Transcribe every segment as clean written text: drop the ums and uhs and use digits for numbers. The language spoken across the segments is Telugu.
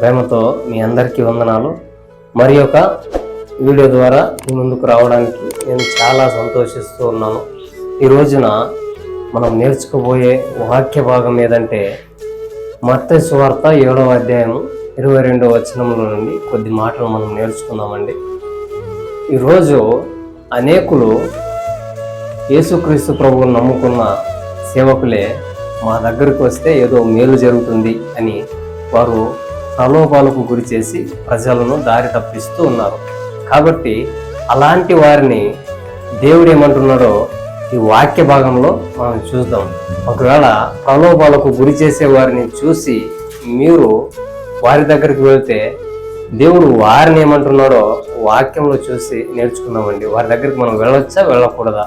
ప్రేమతో మీ అందరికీ వందనాలు. మరి ఒక వీడియో ద్వారా మీ ముందుకు రావడానికి నేను చాలా సంతోషిస్తూ ఉన్నాను. ఈ రోజున మనం నేర్చుకోబోయే వాక్య భాగం ఏదంటే మత్తయి సువార్త 7వ అధ్యాయం 22వ వచనంలో నుండి కొద్ది మాటలు మనం నేర్చుకుందామండి. ఈరోజు అనేకులు యేసుక్రీస్తు ప్రభువును నమ్ముకున్న సేవకులే మా దగ్గరికి వస్తే ఏదో మేలు జరుగుతుంది అని వారు ప్రలోభాలకు గురి చేసి ప్రజలను దారి తప్పిస్తూ ఉన్నారు. కాబట్టి అలాంటి వారిని దేవుడు ఏమంటున్నాడో ఈ వాక్య భాగంలో మనం చూద్దాం. ఒకవేళ ప్రలోభాలకు గురి చేసే వారిని చూసి మీరు వారి దగ్గరికి వెళ్తే దేవుడు వారిని ఏమంటున్నాడో వాక్యంలో చూసి నేర్చుకుందామండి. వారి దగ్గరికి మనం వెళ్ళొచ్చా వెళ్ళకూడదా,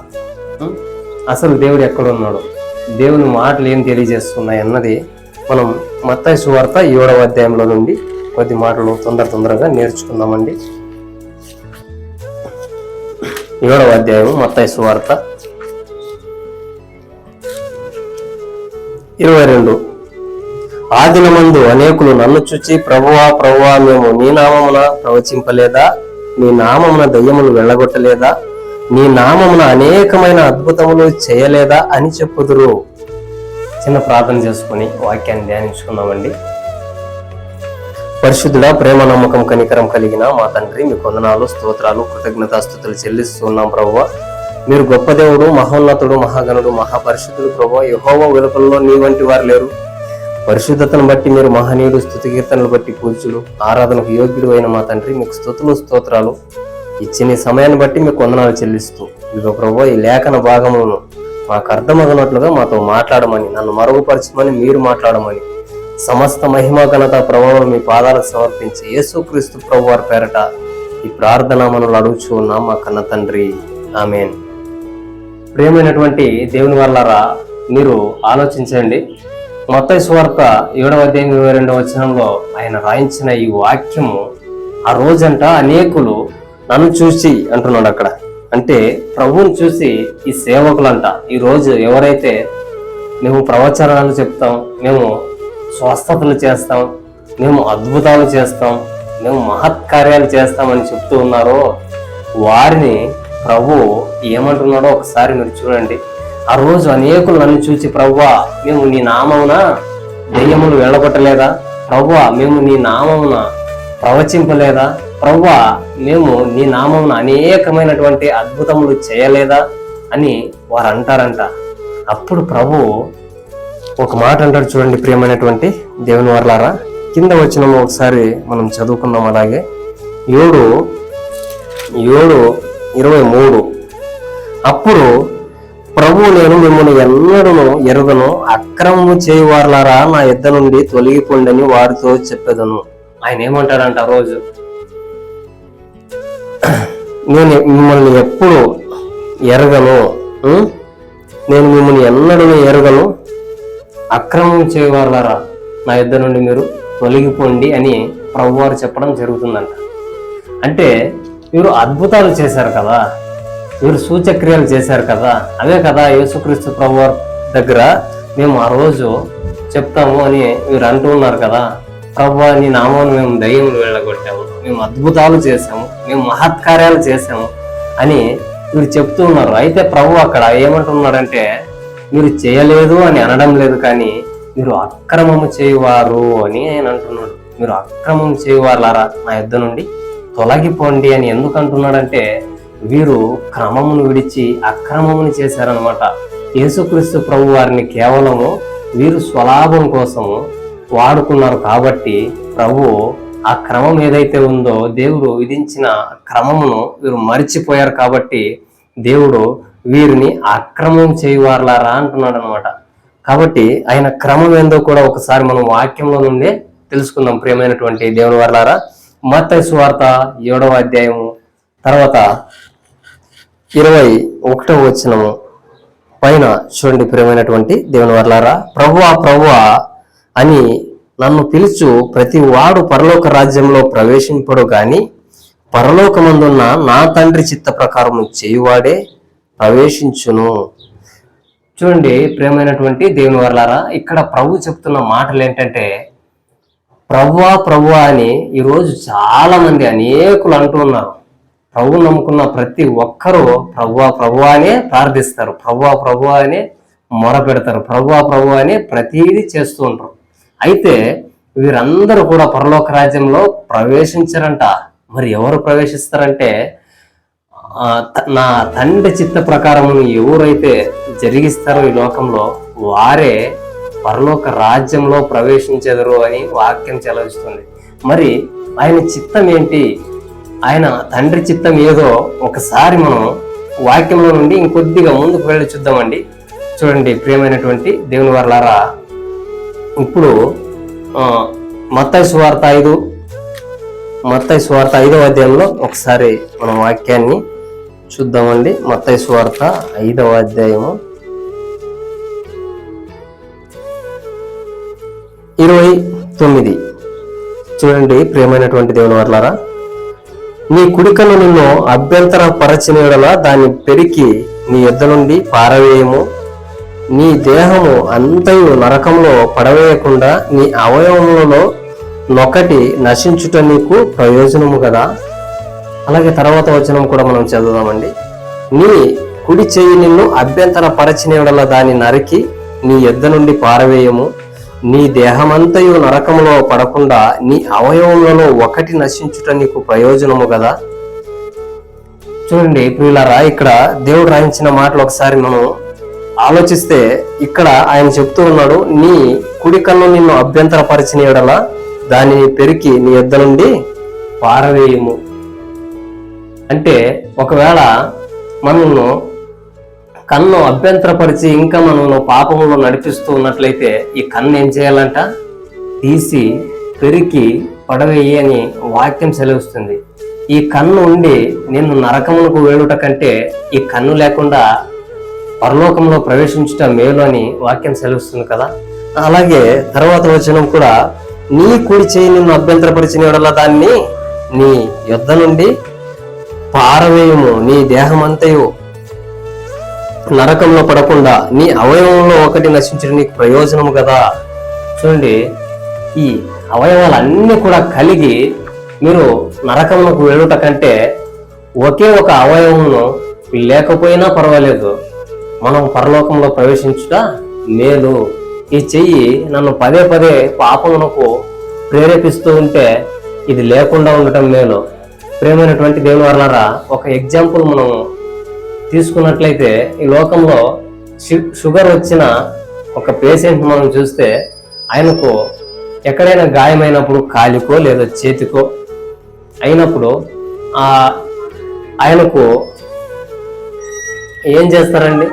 అసలు దేవుడు ఎక్కడున్నాడు, దేవుని మాటలు ఏం తెలియజేస్తున్నాయి అన్నది మనం మత్తయి సువార్త 7వ అధ్యాయంలో నుండి కొద్ది మాటలు తొందరగా నేర్చుకుందామండి. 7వ అధ్యాయం మత్తయి సువార్త 22. ఆ దినమందు అనేకులు నన్ను చూచి ప్రభువా ప్రభువా మేము నీ నామమున ప్రవచింపలేదా, నీ నామమున దయ్యములు వెళ్ళగొట్టలేదా, నీ నామమున అనేకమైన అద్భుతములు చేయలేదా అని చెప్పుదురు. చిన్న ప్రార్థన చేసుకుని వాక్యాన్ని ధ్యానించుకుందామండి. పరిశుద్ధుడా, ప్రేమ నమ్మకం కనికరం కలిగిన మా తండ్రి, మీకు వందనాలు స్తోత్రాలు కృతజ్ఞతాస్తుతులు చెల్లిస్తున్నాం. ప్రభువా, మీరు గొప్ప దేవుడు, మహోన్నతుడు, మహాగణుడు, మహాపరిశుద్ధుడు. ప్రభువా, యెహోవా వెలుపలలో నీ వంటి వారు లేరు. పరిశుద్ధతను బట్టి మీరు మహనీయుడు, స్తుతి కీర్తనలు బట్టి పూజ్యులు, ఆరాధనకు యోగ్యుడు అయిన మా తండ్రి, మీకు స్తుతులు స్తోత్రాలు. ఇచ్చిన సమయాన్ని బట్టి మీకు వందనాలు చెల్లిస్తూ ఇదిగో ప్రభువా, ఈ లేఖన భాగమును మాకు అర్థమగినట్లుగా మాతో మాట్లాడమని, నన్ను మరుగుపరచమని, మీరు మాట్లాడమని, సమస్త మహిమ ఘనత ప్రభావం మీ పాదాలకు సమర్పించి యేసుక్రీస్తు ప్రభు వారి పేరట ఈ ప్రార్థన మనల్ని అడుగుచూ ఉన్నాం మా కన్న తండ్రి, ఆమేన్. ప్రియమైనటువంటి దేవుని వల్లారా, మీరు ఆలోచించండి. మత్తయి సువార్త 7వ అధ్యాయం 22వ వచనంలో ఆయన రాయించిన ఈ వాక్యము ఆ రోజంట అనేకులు నన్ను చూసి అంటున్నాడు. అక్కడ అంటే ప్రభువుని చూసి ఈ సేవకులంట ఈ రోజు ఎవరైతే మేము ప్రవచనాలు చెప్తాం, మేము స్వస్థతలు చేస్తాం, మేము అద్భుతాలు చేస్తాం, మేము మహత్కార్యాలు చేస్తామని చెప్తూ ఉన్నారో వారిని ప్రభు ఏమంటున్నాడో ఒకసారి మీరు చూడండి. ఆ రోజు అనేకులు నన్ను చూసి ప్రభువా మేము నీ నామమున దెయ్యములు వెళ్ళగొట్టలేదా, ప్రభువా మేము నీ నామమున ప్రవచింపలేదా, ప్రభువా మేము నీ నామమున అనేకమైనటువంటి అద్భుతములు చేయలేదా అని వారు అంటారంట. అప్పుడు ప్రభు ఒక మాట అంటాడు చూడండి. ప్రియమైనటువంటి దేవుని వర్లారా, కింద వచ్చినాము ఒకసారి మనం చదువుకున్నాం. అలాగే 7:23 అప్పుడు ప్రభు నేను మిమ్మల్ని ఎన్నడూ ఎరుగను, అక్రమము చేయువారులారా నా యొద్ద నుండి తొలగిపోండని వారితో చెప్పేదను. ఆయన ఏమంటాడంట ఆ రోజు, నేను మిమ్మల్ని ఎప్పుడు ఎరగను, నేను మిమ్మల్ని ఎన్నడూ ఎరగను, అక్రమం చేయవారులారా నా యొద్ద నుండి మీరు తొలగిపోండి అని ప్రభువారు చెప్పడం జరుగుతుందంట. అంటే మీరు అద్భుతాలు చేశారు కదా, మీరు సూచక్రియలు చేశారు కదా, అవే కదా యేసుక్రీస్తు ప్రభువారి దగ్గర మేము ఆ రోజు చెప్తాము అని మీరు అంటూ ఉన్నారు కదా. ప్రభువా నీ నామమున మేము దయ్యములు వెళ్ళగొట్టాము, మేము అద్భుతాలు చేశాము, మేము మహత్కార్యాలు చేశాము అని మీరు చెప్తూ ఉన్నారు. అయితే ప్రభు అక్కడ ఏమంటున్నాడంటే మీరు చేయలేదు అని అనడం లేదు, కానీ మీరు అక్రమము చేయువారు అని ఆయన అంటున్నాడు. మీరు అక్రమం చేయువారులారా నా యొద్ద నుండి తొలగిపోండి అని ఎందుకు అంటున్నాడంటే వీరు క్రమమును విడిచి అక్రమమును చేశారనమాట. యేసుక్రీస్తు ప్రభు వారిని కేవలము వీరు స్వలాభం కోసము వాడుకున్నారు. కాబట్టి ప్రభు ఆ క్రమం ఏదైతే ఉందో దేవుడు విధించిన క్రమమును వీరు మరిచిపోయారు. కాబట్టి దేవుడు వీరిని అక్రమం చేయువారులారా అంటున్నాడు అనమాట. కాబట్టి ఆయన క్రమం ఏందో కూడా ఒకసారి మనం వాక్యంలో నుండే తెలుసుకుందాం. ప్రియమైనటువంటి దేవుని వర్లారా, మత్తయి సువార్త 7వ అధ్యాయము తర్వాత 21వ వచనము పైన చూడండి. ప్రియమైనటువంటి దేవుని వర్లారా, ప్రభువా ప్రభువా అని నన్ను పిలుచు ప్రతి వాడు పరలోక రాజ్యంలో ప్రవేశింపడు గాని పరలోకమందున్న నా తండ్రి చిత్త ప్రకారం చేయువాడే ప్రవేశించును. చూడండి ప్రియమైనటువంటి దేవుని వర్లారా, ఇక్కడ ప్రభు చెప్తున్న మాటలు ఏంటంటే ప్రభువా ప్రభువా అని ఈరోజు చాలా మంది అనేకులు అంటూ ఉన్నారు. ప్రభు నమ్ముకున్న ప్రతి ఒక్కరూ ప్రభువా ప్రభువా అనే ప్రార్థిస్తారు, ప్రభువా ప్రభువా అనే మొర పెడతారు, ప్రభువా ప్రభువా అని ప్రతీది చేస్తూ ఉంటారు. అయితే వీరందరూ కూడా పరలోక రాజ్యంలో ప్రవేశించరంట. మరి ఎవరు ప్రవేశిస్తారంటే నా తండ్రి చిత్త ప్రకారమును ఎవరైతే జరిగిస్తారో ఈ లోకంలో వారే పరలోక రాజ్యంలో ప్రవేశించెదరు అని వాక్యం చెలవిస్తుంది. మరి ఆయన చిత్తం ఏంటి, ఆయన తండ్రి చిత్తం ఏదో ఒకసారి మనం వాక్యంలో నుండి ఇంకొద్దిగా ముందుకు వెళ్ళి చూద్దామండి. చూడండి ప్రియమైనటువంటి దేవుని వర్లారా, ఇప్పుడు మత్తయి సువార్త 5వ అధ్యాయంలో ఒకసారి మనం వాక్యాన్ని చూద్దామండి. మత్తయి సువార్త 5వ అధ్యాయము 29. చూడండి ప్రియమైనటువంటి దేవుని వర్లారా, నీ కుడికను నిన్ను అభ్యంతర పరచిన యెడల దాన్ని పెరికి నీ యొద్ద నుండి పారవేయము. నీ దేహము అంతయు నరకంలో పడవేయకుండా నీ అవయవములలో నొకటి నశించుట నీకు ప్రయోజనము కదా. అలాగే తర్వాత వచనం కూడా మనం చదువుదామండి. నీ కుడి చెయ్యి నిన్ను అభ్యంతర పరచిన యెడల దాన్ని నరికి నీ యొద్ద నుండి పారవేయము. నీ దేహమంతయు నరకములో పడకుండా నీ అవయవములలో ఒకటి నశించుట నీకు ప్రయోజనము కదా. చూడండి ప్రియులారా, ఇక్కడ దేవుడు రాయించిన మాటలు ఒకసారి మనం ఆలోచిస్తే ఇక్కడ ఆయన చెప్తూ ఉన్నాడు, నీ కుడి కన్ను నిన్ను అభ్యంతర పరిచిన యెడల దానిని పెరికి నీ యొద్ద నుండి పారవేయము. అంటే ఒకవేళ మనల్ని కన్ను అభ్యంతరపరిచి ఇంకా మనల్ని పాపంలో నడిపిస్తూ ఉన్నట్లయితే ఈ కన్ను ఏం చేయాలంట, తీసి పెరికి పడవేయి అని వాక్యం సెలవుస్తుంది. ఈ కన్ను ఉండి నిన్ను నరకమునకు వేడుట కంటే ఈ కన్ను లేకుండా పరలోకంలో ప్రవేశించుట మేలు అని వాక్యం సెలవుస్తుంది కదా. అలాగే తర్వాత వచనం కూడా, నీ కుడి చేయి నిన్ను అభ్యంతరపరిచిన యెడల దాన్ని నీ యొద్ద నుండి పారవేయము. నీ దేహమంతయు నరకంలో పడకుండా నీ అవయవంలో ఒకటి నశించడం నీకు ప్రయోజనము కదా. చూడండి, ఈ అవయవాలన్నీ కూడా కలిగి మీరు నరకమునకు వెళ్ళుట కంటే ఒకే ఒక అవయవమును లేకపోయినా పర్వాలేదు, మనం పరలోకంలో ప్రవేశించుట మేలు. ఈ చెయ్యి నన్ను పదే పదే పాపమునకు ప్రేరేపిస్తూ ఉంటే ఇది లేకుండా ఉండటం మేలు. ప్రేమైనటువంటి దేవుని వర్లారా, ఒక ఎగ్జాంపుల్ మనం తీసుకున్నట్లయితే ఈ లోకంలో షుగర్ వచ్చిన ఒక పేషెంట్ మనం చూస్తే ఆయనకు ఎక్కడైనా గాయమైనప్పుడు కాలికో లేదా చేతికో అయినప్పుడు ఆయనకు ఏం చేస్తారండి,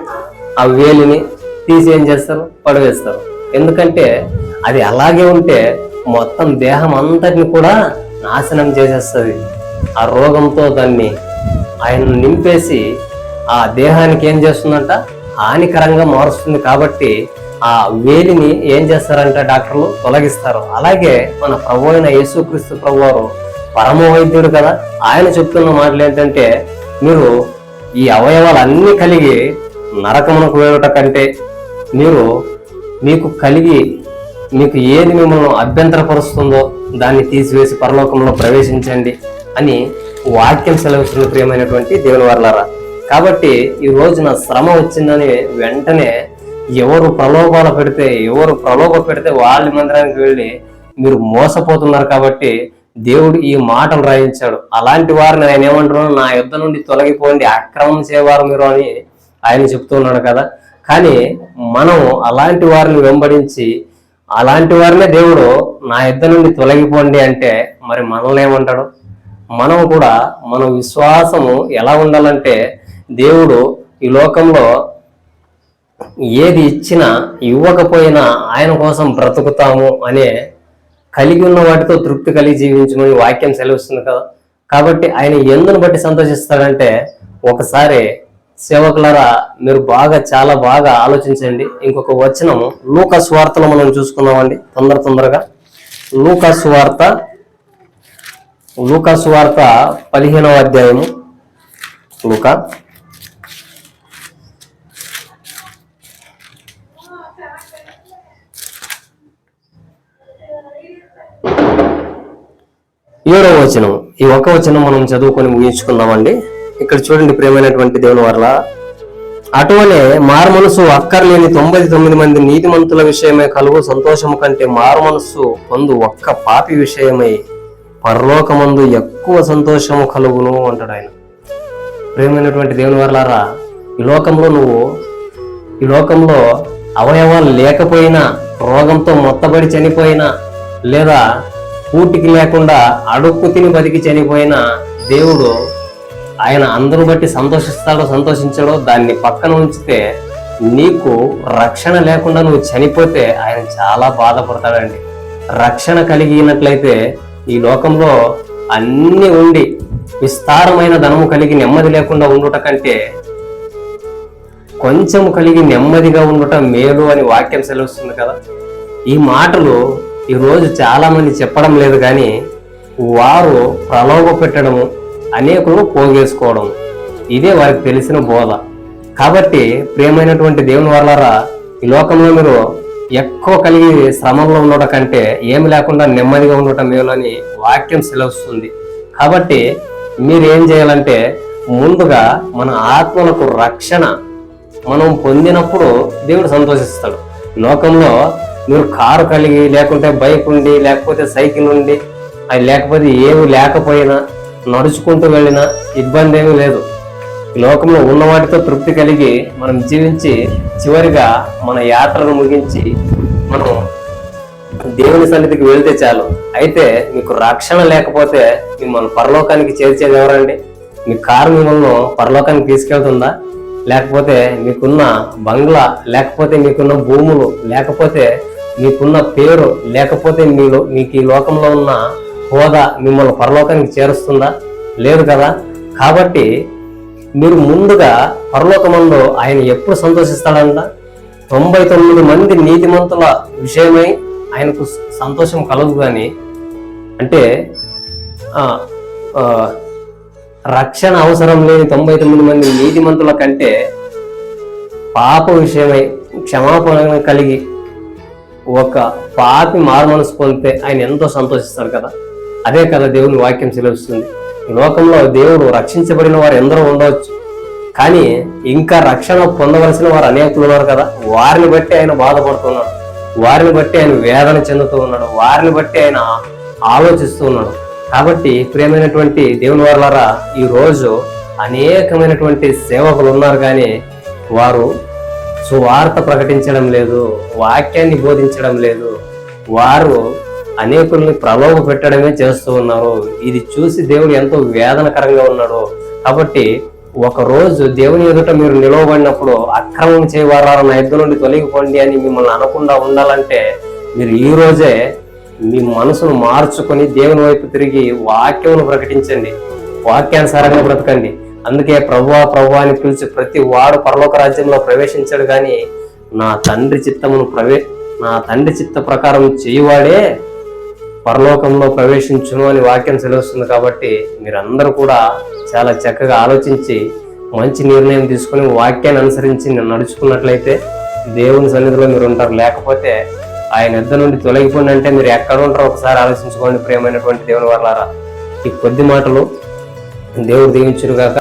ఆ వేలిని తీసి ఏం చేస్తారు, పడవేస్తారు. ఎందుకంటే అది అలాగే ఉంటే మొత్తం దేహం అంతటిని కూడా నాశనం చేసేస్తుంది. ఆ రోగంతో దాన్ని ఆయన నింపేసి ఆ దేహానికి ఏం చేస్తుందంట, హానికరంగా మారుస్తుంది. కాబట్టి ఆ వేలిని ఏం చేస్తారంటే డాక్టర్లు తొలగిస్తారు. అలాగే మన ప్రభు అయిన యేసుక్రీస్తు ప్రభువారు పరమ వైద్యుడు కదా. ఆయన చెప్తున్న మాటలు ఏంటంటే, మీరు ఈ అవయవాలన్నీ కలిగి నరకమునకు వేయట కంటే మీకు ఏది మిమ్మల్ని అభ్యంతరపరుస్తుందో దాన్ని తీసివేసి పరలోకంలో ప్రవేశించండి అని వాక్యం సెలవుస్తుంది. ప్రియమైనటువంటి దేవుని వర్లారా, కాబట్టి ఈ రోజున శ్రమ వచ్చిందని వెంటనే ఎవరు ప్రలోభ పెడితే వాళ్ళ మందిరానికి వెళ్ళి మీరు మోసపోతున్నారు. కాబట్టి దేవుడు ఈ మాటలు రాయించాడు. అలాంటి వారిని ఆయన ఏమంటున్నాడు, నా యుద్ధ నుండి తొలగిపోండి అక్రమం చేయవారు మీరు అని ఆయన చెప్తూ ఉన్నాడు కదా. కానీ మనం అలాంటి వారిని వెంబడించి అలాంటి వారినే దేవుడు నా యుద్ధ నుండి తొలగిపోండి అంటే మరి మనల్ని ఏమంటాడు? మనం కూడా మన విశ్వాసము ఎలా ఉండాలంటే, దేవుడు ఈ లోకంలో ఏది ఇచ్చినా ఇవ్వకపోయినా ఆయన కోసం బ్రతుకుతాము అనే కలిగి ఉన్న వాటితో తృప్తి కలిగి జీవించమని వాక్యం సెలవుస్తుంది కదా. కాబట్టి ఆయన ఎందును బట్టి సంతోషిస్తాడంటే, ఒకసారి సేవకులారా మీరు చాలా బాగా ఆలోచించండి. ఇంకొక వచనము లూకా సువార్తలో మనం చూసుకుందామండి తొందరగా. లూకా సువార్త 15వ అధ్యాయము. లూకా 7వ వచనం, ఈ ఒక్క వచనం మనం చదువుకొని ముగించుకుందామండి. ఇక్కడ చూడండి ప్రియమైనటువంటి దేవుని వల్ల, అటువలే మారు మనసు అక్కర్లేని 99 మంది నీతిమంతుల విషయమై కలుగు సంతోషము కంటే మారు మనస్సు పొందు ఒక్క పాపి విషయమై పరలోకమందు ఎక్కువ సంతోషము కలుగును అంటాడు ఆయన. ప్రియమైనటువంటి దేవుని వర్లారా, ఈ లోకంలో అవయవాలు లేకపోయినా, రోగంతో మొత్తబడి చనిపోయినా, లేదా పూటికి లేకుండా అడుక్కు తిని బతికి చనిపోయినా దేవుడు ఆయన అందరూ బట్టి సంతోషించడో దాన్ని పక్కన ఉంచితే, నీకు రక్షణ లేకుండా నువ్వు చనిపోతే ఆయన చాలా బాధపడతాడండి. రక్షణ కలిగినట్లయితే ఈ లోకంలో అన్ని ఉండి విస్తారమైన ధనము కలిగి నెమ్మది లేకుండా ఉండుట కంటే కొంచెం కలిగి నెమ్మదిగా ఉండుట మేలు అని వాక్యం సెలవుస్తుంది కదా. ఈ మాటలు ఈరోజు చాలా మంది చెప్పడం లేదు, కానీ వారు ప్రలోభ పెట్టడము, అనేకులను పోగేసుకోవడం, ఇదే వారికి తెలిసిన బోధ. కాబట్టి ప్రియమైనటువంటి దేవుని వాళ్ళారా, ఈ లోకంలో మీరు ఎక్కువ కలిగి శ్రమంలో ఉండటం కంటే ఏమి లేకుండా నెమ్మదిగా ఉండటం మేలు అని వాక్యం సెలవుస్తుంది. కాబట్టి మీరు ఏం చేయాలంటే, ముందుగా మన ఆత్మలకు రక్షణ మనం పొందినప్పుడు దేవుడు సంతోషిస్తాడు. లోకంలో మీరు కారు కలిగి, లేకుంటే బైక్ ఉండి, లేకపోతే సైకిల్ ఉండి, అది లేకపోతే ఏమి లేకపోయినా నడుచుకుంటూ వెళ్ళినా ఇబ్బంది ఏమీ లేదు. ఈ లోకంలో ఉన్న వాటితో తృప్తి కలిగి మనం జీవించి చివరిగా మన యాత్రను ముగించి మనం దేవుని సన్నిధికి వెళ్తే చాలు. అయితే మీకు రక్షణ లేకపోతే మిమ్మల్ని పరలోకానికి చేర్చేది ఎవరండి? మీ కారు మిమ్మల్ని పరలోకానికి తీసుకెళ్తుందా? లేకపోతే మీకున్న బంగ్లా, లేకపోతే మీకున్న భూములు, లేకపోతే మీకున్న పేరు, లేకపోతే మీకు ఈ లోకంలో ఉన్న హోదా మిమ్మల్ని పరలోకానికి చేరుస్తుందా? లేదు కదా. కాబట్టి మీరు ముందుగా పరలోకమందు ఆయన ఎప్పుడు సంతోషిస్తాడంట? 99 మంది నీతిమంతుల విషయమై ఆయనకు సంతోషం కలదు. కానీ అంటే రక్షణ అవసరం లేని 99 మంది నీతిమంతుల కంటే పాప విషయమై క్షమాపణ కలిగి ఒక పాపి మారు మనసు పొందితే ఆయన ఎంతో సంతోషిస్తాడు కదా. అదే కదా దేవుని వాక్యం సెలవుస్తుంది. ఈ లోకంలో దేవుడు రక్షించబడిన వారు ఎందరో ఉండవచ్చు, కానీ ఇంకా రక్షణ పొందవలసిన వారు అనేకులు ఉన్నారు కదా. వారిని బట్టి ఆయన బాధపడుతున్నాడు, వారిని బట్టి ఆయన వేదన చెందుతూ ఉన్నాడు, వారిని బట్టి ఆయన ఆలోచిస్తూ ఉన్నాడు. కాబట్టి ప్రియమైనటువంటి దేవుని వారలారా, ఈ రోజు అనేకమైనటువంటి సేవకులు ఉన్నారు, కానీ వారు సువార్త ప్రకటించడం లేదు, వాక్యాన్ని బోధించడం లేదు. వారు అనేకుల్ని ప్రలోభ పెట్టడమే చేస్తూ ఉన్నారు. ఇది చూసి దేవుడు ఎంతో వేదనకరంగా ఉన్నాడు. కాబట్టి ఒక రోజు దేవుని ఎదుట మీరు నిలవబడినప్పుడు అక్రమం చేయవారు నా ఎద్దు నుండి తొలగిపోండి అని మిమ్మల్ని అనకుండా ఉండాలంటే మీరు ఈ రోజే మీ మనసును మార్చుకొని దేవుని వైపు తిరిగి వాక్యమును ప్రకటించండి, వాక్యానుసారంగా బ్రతకండి. అందుకే ప్రభువా ప్రభువా అని పిలిచి ప్రతి వాడు పరలోక రాజ్యంలో ప్రవేశించాడు, కానీ నా తండ్రి చిత్త ప్రకారం చేయువాడే పరలోకంలో ప్రవేశించును అని వాక్యం సెలవుస్తుంది. కాబట్టి మీరందరూ కూడా చాలా చక్కగా ఆలోచించి మంచి నిర్ణయం తీసుకుని వాక్యాన్ని అనుసరించి నడుచుకున్నట్లయితే దేవుని సన్నిధిలో మీరు ఉంటారు. లేకపోతే ఆయన యుద్ధ నుండి తొలగిపోండి అంటే మీరు ఎక్కడ ఉంటారో ఒకసారి ఆలోచించుకోండి. ప్రియమైనటువంటి దేవుని వారలారా, ఈ కొద్ది మాటలు దేవుడు దీవించునుగాక.